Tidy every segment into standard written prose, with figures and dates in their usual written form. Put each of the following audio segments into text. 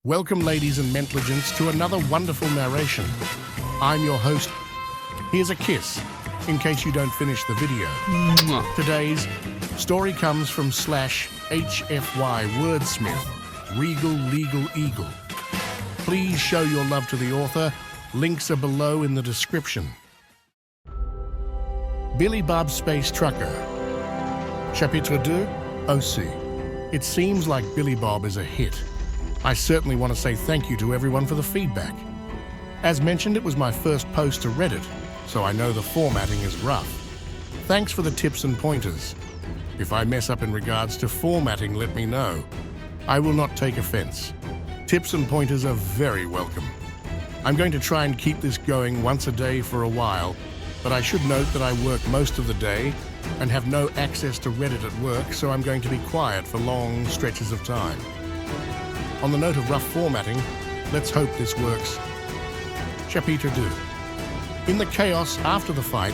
Welcome, ladies and mentligents, to another wonderful narration. I'm your host. Here's a kiss, in case you don't finish the video. Mwah. Today's story comes from /HFY wordsmith, Regal Legal Eagle. Please show your love to the author. Links are below in the description. Billy Bob Space Trucker. Chapitre 2, OC. It seems like Billy Bob is a hit. I certainly want to say thank you to everyone for the feedback. As mentioned, it was my first post to Reddit, so I know the formatting is rough. Thanks for the tips and pointers. If I mess up in regards to formatting, let me know. I will not take offense. Tips and pointers are very welcome. I'm going to try and keep this going once a day for a while, but I should note that I work most of the day and have no access to Reddit at work, so I'm going to be quiet for long stretches of time. On the note of rough formatting, let's hope this works. Chapitre 2. In the chaos after the fight,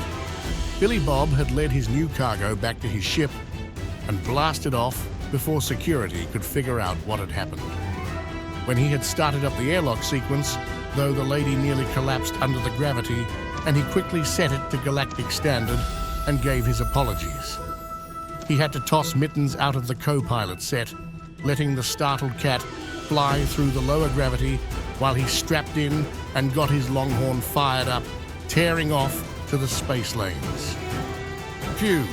Billy Bob had led his new cargo back to his ship and blasted off before security could figure out what had happened. When he had started up the airlock sequence, though, the lady nearly collapsed under the gravity, and he quickly set it to galactic standard and gave his apologies. He had to toss Mittens out of the co-pilot set, letting the startled cat fly through the lower gravity while he strapped in and got his Longhorn fired up, tearing off to the space lanes. Phew,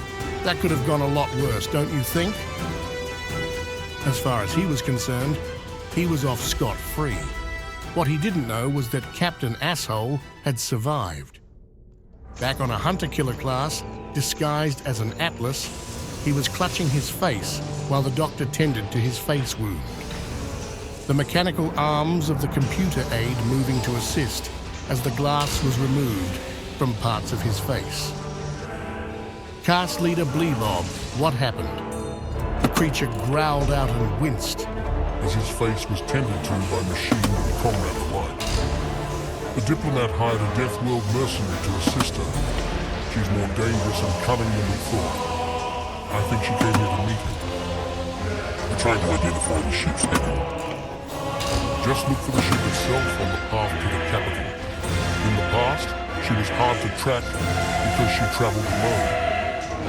that could have gone a lot worse, don't you think? As far as he was concerned, he was off scot-free. What he didn't know was that Captain Asshole had survived. Back on a hunter-killer class, disguised as an Atlas, he was clutching his face while the doctor tended to his face wound. The mechanical arms of the computer aid moving to assist as the glass was removed from parts of his face. Cast leader Bleebob, what happened? The creature growled out and winced as his face was tended to by machine and comrade alike. The diplomat hired a Death World mercenary to assist her. She's more dangerous and cunning than we thought. I think she came here to meet him. We're trying to identify the ship's heading. Just look for the ship itself on the path to the capital. In the past, she was hard to track because she traveled alone.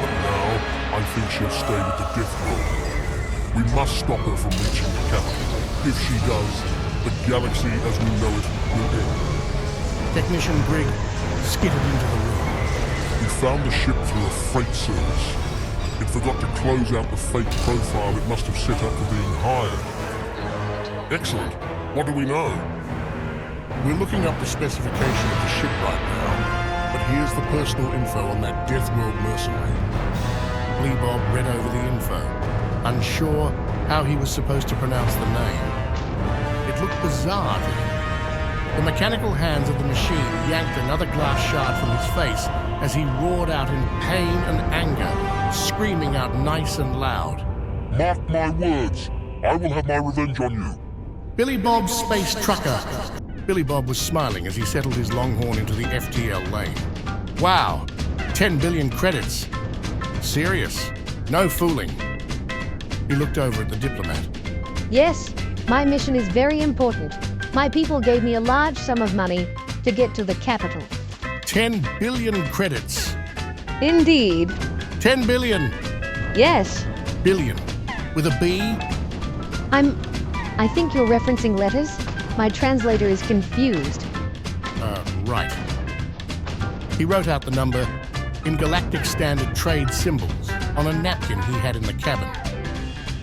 But now, I think she'll stay with the Death World. We must stop her from reaching the capital. If she does, the galaxy as we know it will end. Technician Grigg skidded into the room. We found the ship through a freight service. It forgot to close out the fake profile it must have set up for being hired. Excellent. What do we know? We're looking up the specification of the ship right now, but here's the personal info on that Death World mercenary. Bleebob read over the info, unsure how he was supposed to pronounce the name. It looked bizarre to him. The mechanical hands of the machine yanked another glass shard from his face as he roared out in pain and anger, screaming out nice and loud. Mark my words, I will have my revenge on you. Billy Bob Space Trucker. Billy Bob was smiling as he settled his Longhorn into the FTL lane. Wow, 10 billion credits. Serious, no fooling. He looked over at the diplomat. Yes, my mission is very important. My people gave me a large sum of money to get to the capital. 10 billion credits. Indeed. 10 billion. Yes. Billion. With a B? I think you're referencing letters. My translator is confused. Right. He wrote out the number in galactic standard trade symbols on a napkin he had in the cabin.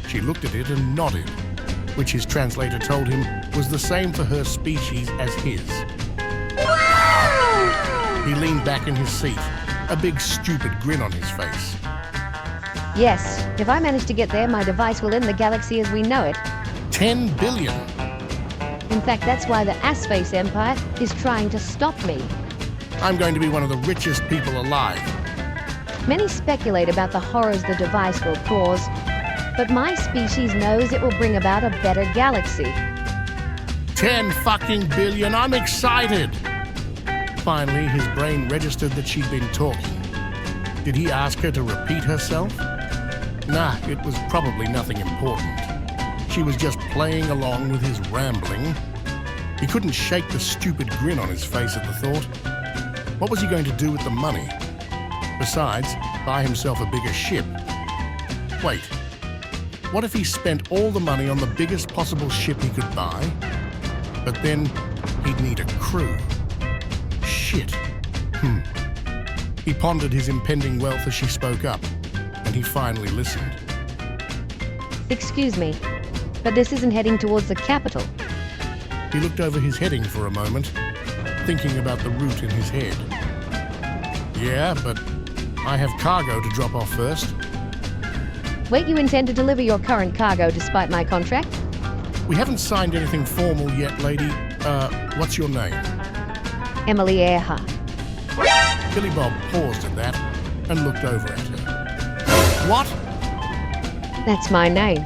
She looked at it and nodded, which his translator told him was the same for her species as his. Wow! He leaned back in his seat, a big stupid grin on his face. Yes, if I manage to get there, my device will end the galaxy as we know it. 10 billion. In fact, that's why the Aspace Empire is trying to stop me. I'm going to be one of the richest people alive. Many speculate about the horrors the device will cause, but my species knows it will bring about a better galaxy. 10 fucking billion, I'm excited! Finally, his brain registered that she'd been talking. Did he ask her to repeat herself? Nah, it was probably nothing important. she was just playing along with his rambling. He couldn't shake the stupid grin on his face at the thought. What was he going to do with the money? Besides, buy himself a bigger ship. Wait, what if he spent all the money on the biggest possible ship he could buy, but then he'd need a crew? Shit. He pondered his impending wealth as she spoke up, and he finally listened. Excuse me, but this isn't heading towards the capital. He looked over his heading for a moment, thinking about the route in his head. Yeah, but I have cargo to drop off first. Wait, you intend to deliver your current cargo despite my contract? We haven't signed anything formal yet, lady. What's your name? Emily Earhart. Billy Bob paused at that and looked over at her. What? That's my name.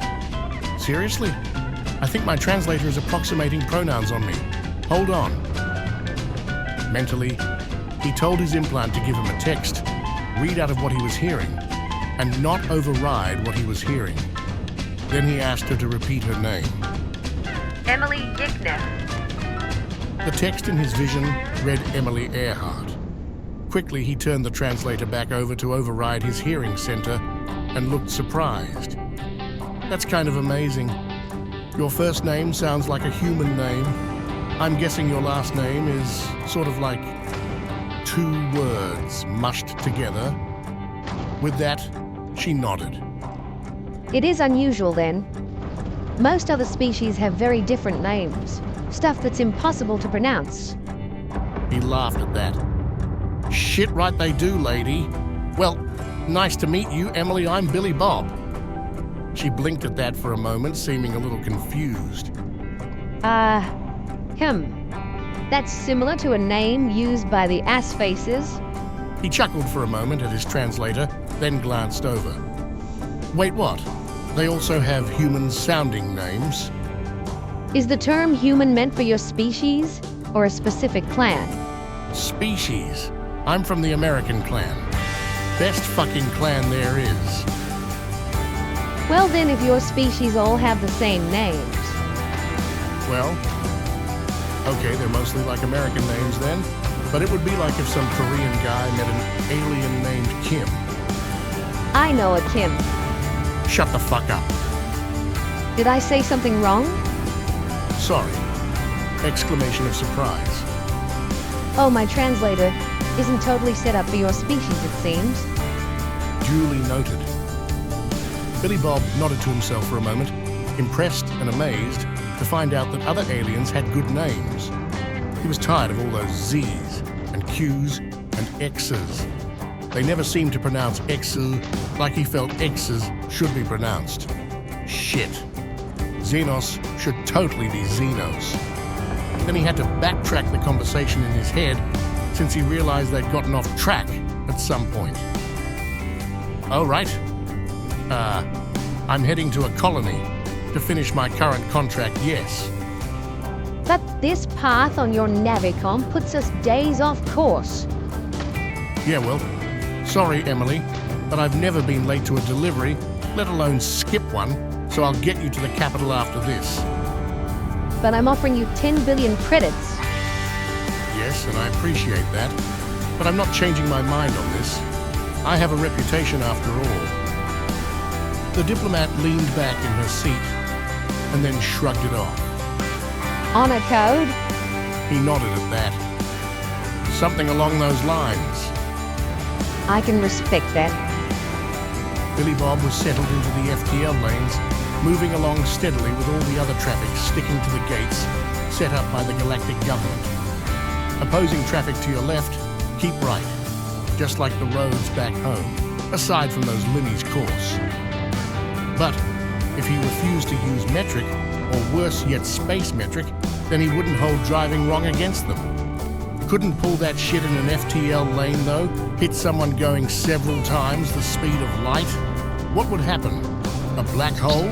Seriously? I think my translator is approximating pronouns on me. Hold on. Mentally, he told his implant to give him a text, read out of what he was hearing, and not override what he was hearing. Then he asked her to repeat her name. Emily Dickner. The text in his vision read Emily Earhart. Quickly, he turned the translator back over to override his hearing center and looked surprised. That's kind of amazing. Your first name sounds like a human name. I'm guessing your last name is sort of like 2 words mushed together. With that, she nodded. It is unusual then. Most other species have very different names. Stuff that's impossible to pronounce. He laughed at that. Shit right they do, lady. Well, nice to meet you, Emily. I'm Billy Bob. She blinked at that for a moment, seeming a little confused. That's similar to a name used by the ass faces. He chuckled for a moment at his translator, then glanced over. Wait, what? They also have human-sounding names? Is the term human meant for your species or a specific clan? Species. I'm from the American clan. Best fucking clan there is. Well then, if your species all have the same names. Well, okay, they're mostly like American names then, but it would be like if some Korean guy met an alien named Kim. I know a Kim. Shut the fuck up. Did I say something wrong? Sorry. Exclamation of surprise. Oh, my translator isn't totally set up for your species, it seems. Duly noted. Billy Bob nodded to himself for a moment, impressed and amazed to find out that other aliens had good names. He was tired of all those Z's and Q's and X's. They never seemed to pronounce X's like he felt X's should be pronounced. Shit. Xenos should totally be Xenos. Then he had to backtrack the conversation in his head since he realized they'd gotten off track at some point. Oh, right. I'm heading to a colony to finish my current contract, yes. But this path on your Navicom puts us days off course. Yeah, well, sorry, Emily, but I've never been late to a delivery, let alone skip one, so I'll get you to the capital after this. But I'm offering you 10 billion credits. Yes, and I appreciate that, but I'm not changing my mind on this. I have a reputation after all. The diplomat leaned back in her seat and then shrugged it off. Honor code? He nodded at that. Something along those lines. I can respect that. Billy Bob was settled into the FTL lanes, moving along steadily with all the other traffic sticking to the gates set up by the galactic government. Opposing traffic to your left, keep right, just like the roads back home, aside from those Limmy's course. But if he refused to use metric, or worse yet space metric, then he wouldn't hold driving wrong against them. Couldn't pull that shit in an FTL lane though, hit someone going several times the speed of light. What would happen? A black hole?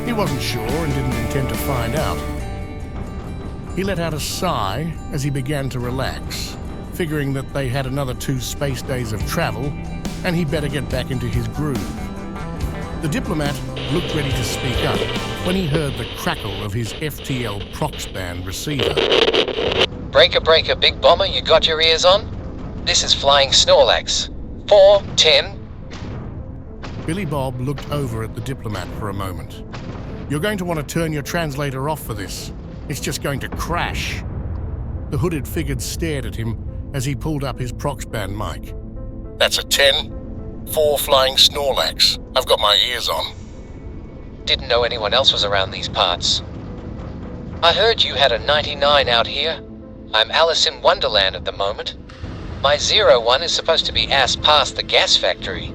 He wasn't sure and didn't intend to find out. He let out a sigh as he began to relax, figuring that they had another 2 space days of travel, and he better get back into his groove. The diplomat looked ready to speak up when he heard the crackle of his FTL prox band receiver. Breaker, breaker, big bomber, you got your ears on? This is Flying Snorlax. 410. Billy Bob looked over at the diplomat for a moment. You're going to want to turn your translator off for this. It's just going to crash. The hooded figure stared at him as he pulled up his prox band mic. That's a 10. 4 Flying Snorlax. I've got my ears on. Didn't know anyone else was around these parts. I heard you had a 99 out here. I'm Alice in Wonderland at the moment. My 01 is supposed to be ass past the gas factory.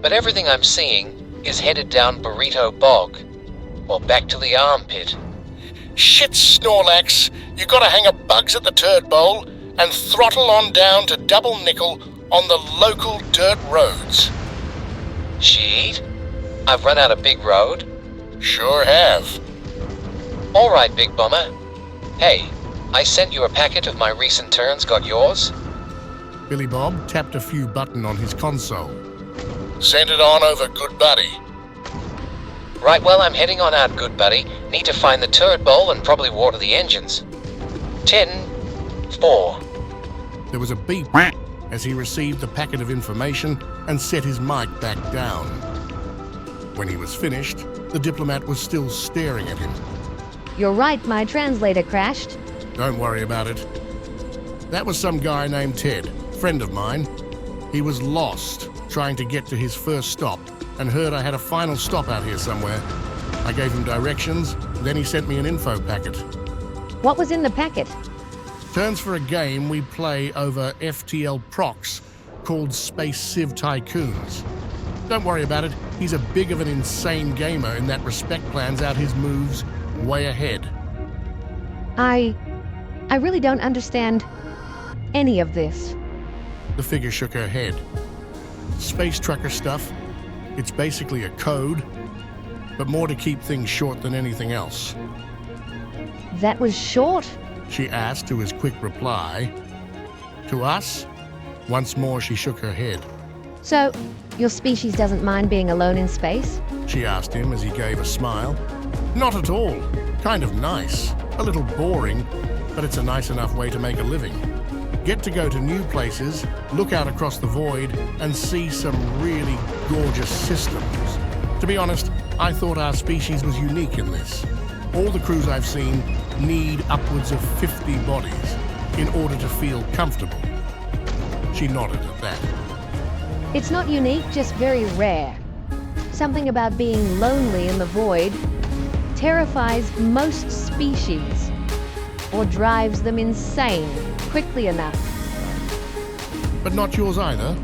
But everything I'm seeing is headed down Burrito Bog. Or back to the armpit. Shit, Snorlax. You gotta hang up bugs at the turd bowl and throttle on down to double nickel on the local dirt roads. Shit? I've run out of big road? Sure have. Alright, Big Bomber. Hey, I sent you a packet of my recent turns. Got yours? Billy Bob tapped a few buttons on his console. Send it on over, good buddy. Right, well, I'm heading on out, good buddy. Need to find the turret bowl and probably water the engines. 10-4. There was a beep as he received the packet of information and set his mic back down. When he was finished, the diplomat was still staring at him. You're right, my translator crashed. Don't worry about it. That was some guy named Ted, friend of mine. He was lost, trying to get to his first stop, and heard I had a final stop out here somewhere. I gave him directions, then he sent me an info packet. What was in the packet? Turns for a game we play over FTL prox called Space Civ Tycoons. Don't worry about it, he's a big of an insane gamer in that respect, plans out his moves way ahead. I really don't understand any of this. The figure shook her head. Space trucker stuff. It's basically a code, but more to keep things short than anything else. That was short? She asked to his quick reply. To us? Once more she shook her head. So, your species doesn't mind being alone in space? She asked him as he gave a smile. Not at all. Kind of nice. A little boring, but it's a nice enough way to make a living. Get to go to new places, look out across the void, and see some really gorgeous systems. To be honest, I thought our species was unique in this. All the crews I've seen need upwards of 50 bodies in order to feel comfortable. She nodded at that. It's not unique, just very rare. Something about being lonely in the void terrifies most species, or drives them insane quickly enough. But not yours either.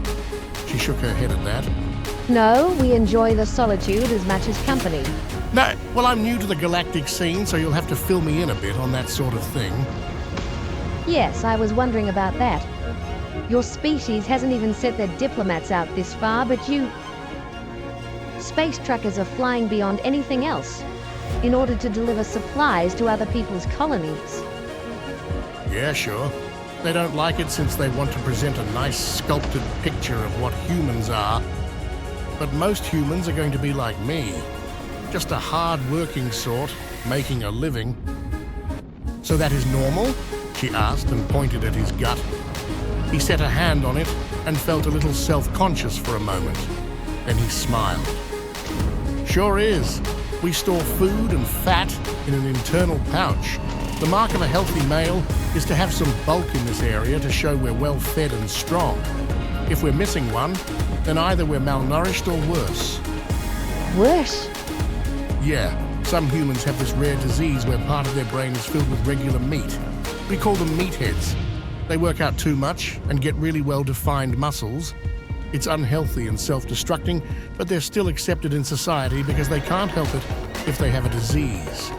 She shook her head at that. No, we enjoy the solitude as much as company. No, well, I'm new to the galactic scene, so you'll have to fill me in a bit on that sort of thing. Yes, I was wondering about that. Your species hasn't even sent their diplomats out this far, but you... Space truckers are flying beyond anything else in order to deliver supplies to other people's colonies. Yeah, sure. They don't like it since they want to present a nice sculpted picture of what humans are. But most humans are going to be like me. Just a hard-working sort, making a living. So that is normal? She asked and pointed at his gut. He set a hand on it and felt a little self-conscious for a moment. Then he smiled. Sure is. We store food and fat in an internal pouch. The mark of a healthy male is to have some bulk in this area to show we're well fed and strong. If we're missing one, then either we're malnourished or worse. Worse? Yeah, some humans have this rare disease where part of their brain is filled with regular meat. We call them meatheads. They work out too much and get really well-defined muscles. It's unhealthy and self-destructing, but they're still accepted in society because they can't help it if they have a disease.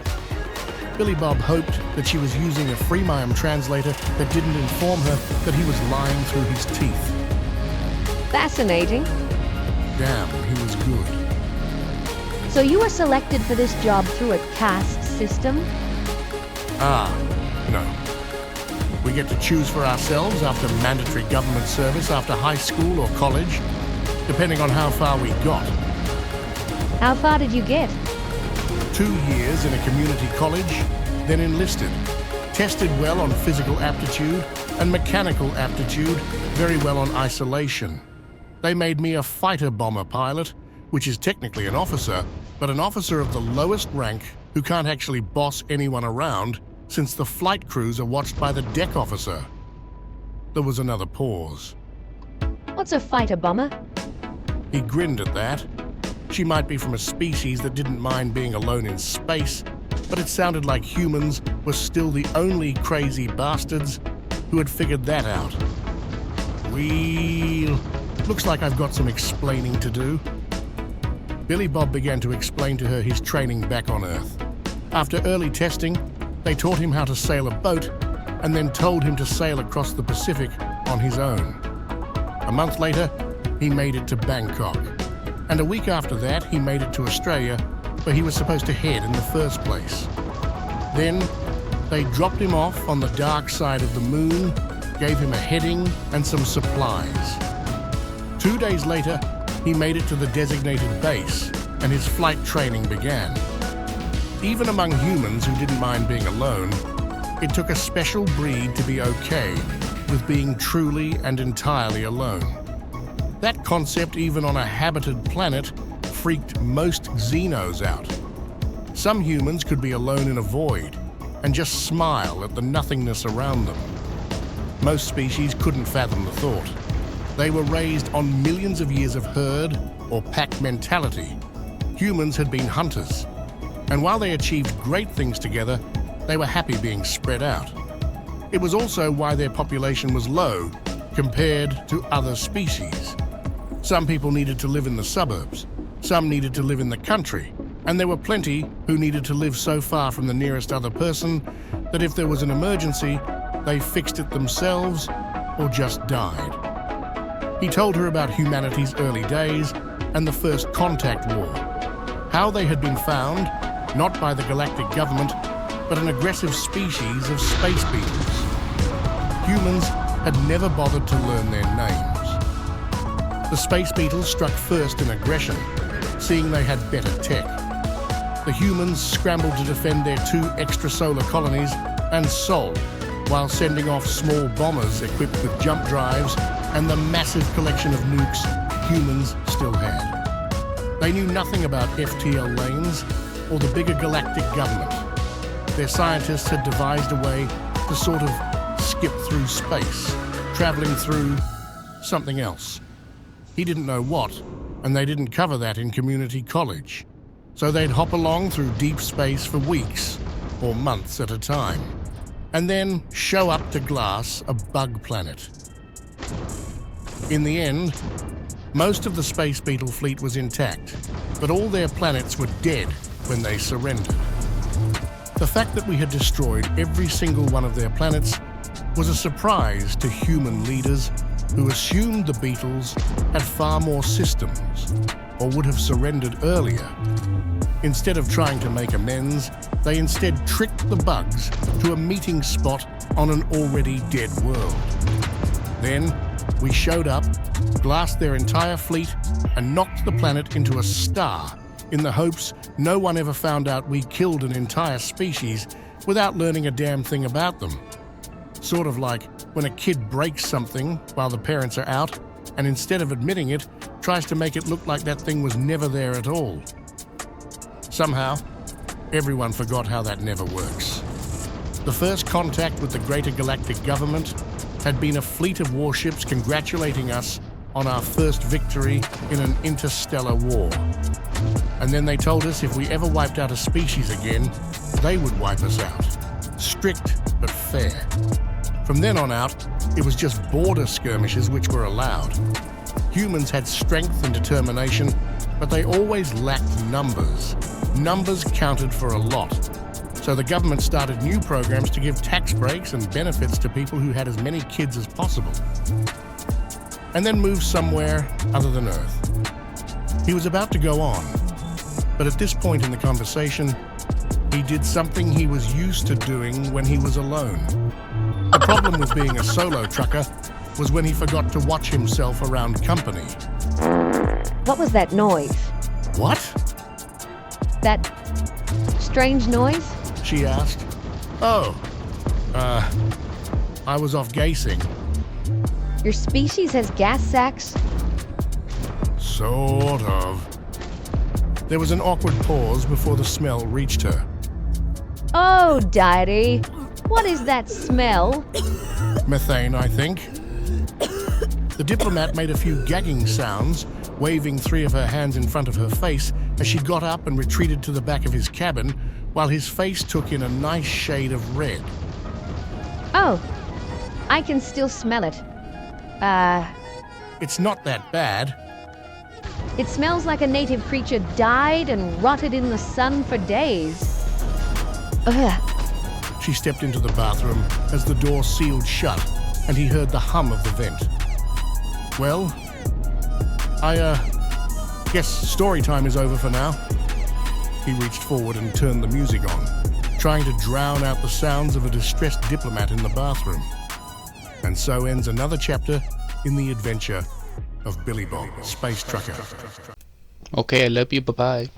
Billy Bob hoped that she was using a freemium translator that didn't inform her that he was lying through his teeth. Fascinating. Damn, he was good. So you were selected for this job through a caste system? No. We get to choose for ourselves after mandatory government service, after high school or college, depending on how far we got. How far did you get? 2 years in a community college, then enlisted. Tested well on physical aptitude and mechanical aptitude, very well on isolation. They made me a fighter bomber pilot, which is technically an officer, but an officer of the lowest rank who can't actually boss anyone around since the flight crews are watched by the deck officer. There was another pause. What's a fighter bomber? He grinned at that. She might be from a species that didn't mind being alone in space, but it sounded like humans were still the only crazy bastards who had figured that out. Well, looks like I've got some explaining to do. Billy Bob began to explain to her his training back on Earth. After early testing, they taught him how to sail a boat and then told him to sail across the Pacific on his own. A month later, he made it to Bangkok. And a week after that, he made it to Australia, where he was supposed to head in the first place. Then, they dropped him off on the dark side of the moon, gave him a heading and some supplies. 2 days later, he made it to the designated base, and his flight training began. Even among humans who didn't mind being alone, it took a special breed to be okay with being truly and entirely alone. That concept, even on a habited planet, freaked most xenos out. Some humans could be alone in a void and just smile at the nothingness around them. Most species couldn't fathom the thought. They were raised on millions of years of herd or pack mentality. Humans had been hunters, and while they achieved great things together, they were happy being spread out. It was also why their population was low compared to other species. Some people needed to live in the suburbs, some needed to live in the country, and there were plenty who needed to live so far from the nearest other person that if there was an emergency, they fixed it themselves or just died. He told her about humanity's early days and the first contact war, how they had been found, not by the galactic government, but an aggressive species of space beetles. Humans had never bothered to learn their names. The space beetles struck first in aggression, seeing they had better tech. The humans scrambled to defend their 2 extrasolar colonies and Sol, while sending off small bombers equipped with jump drives and the massive collection of nukes humans still had. They knew nothing about FTL lanes or the bigger galactic government. Their scientists had devised a way to sort of skip through space, traveling through something else. He didn't know what, and they didn't cover that in community college. So they'd hop along through deep space for weeks or months at a time, and then show up to glass a bug planet. In the end, most of the space beetle fleet was intact, but all their planets were dead when they surrendered. The fact that we had destroyed every single one of their planets was a surprise to human leaders who assumed the beetles had far more systems or would have surrendered earlier. Instead of trying to make amends, they instead tricked the bugs to a meeting spot on an already dead world. Then, we showed up, glassed their entire fleet, and knocked the planet into a star in the hopes no one ever found out we killed an entire species without learning a damn thing about them. Sort of like when a kid breaks something while the parents are out, and instead of admitting it, tries to make it look like that thing was never there at all. Somehow, everyone forgot how that never works. The first contact with the greater galactic government had been a fleet of warships congratulating us on our first victory in an interstellar war. And then they told us if we ever wiped out a species again, they would wipe us out. Strict but fair. From then on out, it was just border skirmishes which were allowed. Humans had strength and determination, but they always lacked numbers. Numbers counted for a lot. So the government started new programs to give tax breaks and benefits to people who had as many kids as possible. And then moved somewhere other than Earth. He was about to go on, but at this point in the conversation, he did something he was used to doing when he was alone. The problem with being a solo trucker was when he forgot to watch himself around company. What was that noise? What? That strange noise? She asked. Oh, I was off gasing. Your species has gas sacs? Sort of. There was an awkward pause before the smell reached her. Oh, Diary, what is that smell? Methane, I think. The diplomat made a few gagging sounds, waving 3 of her hands in front of her face as she got up and retreated to the back of his cabin, while his face took in a nice shade of red. Oh, I can still smell it. It's not that bad. It smells like a native creature died and rotted in the sun for days. Ugh. She stepped into the bathroom as the door sealed shut and he heard the hum of the vent. Well, I guess story time is over for now. He reached forward and turned the music on, trying to drown out the sounds of a distressed diplomat in the bathroom. And so ends another chapter in the adventure of Billy Bob, Space Trucker. Okay, I love you. Bye-bye.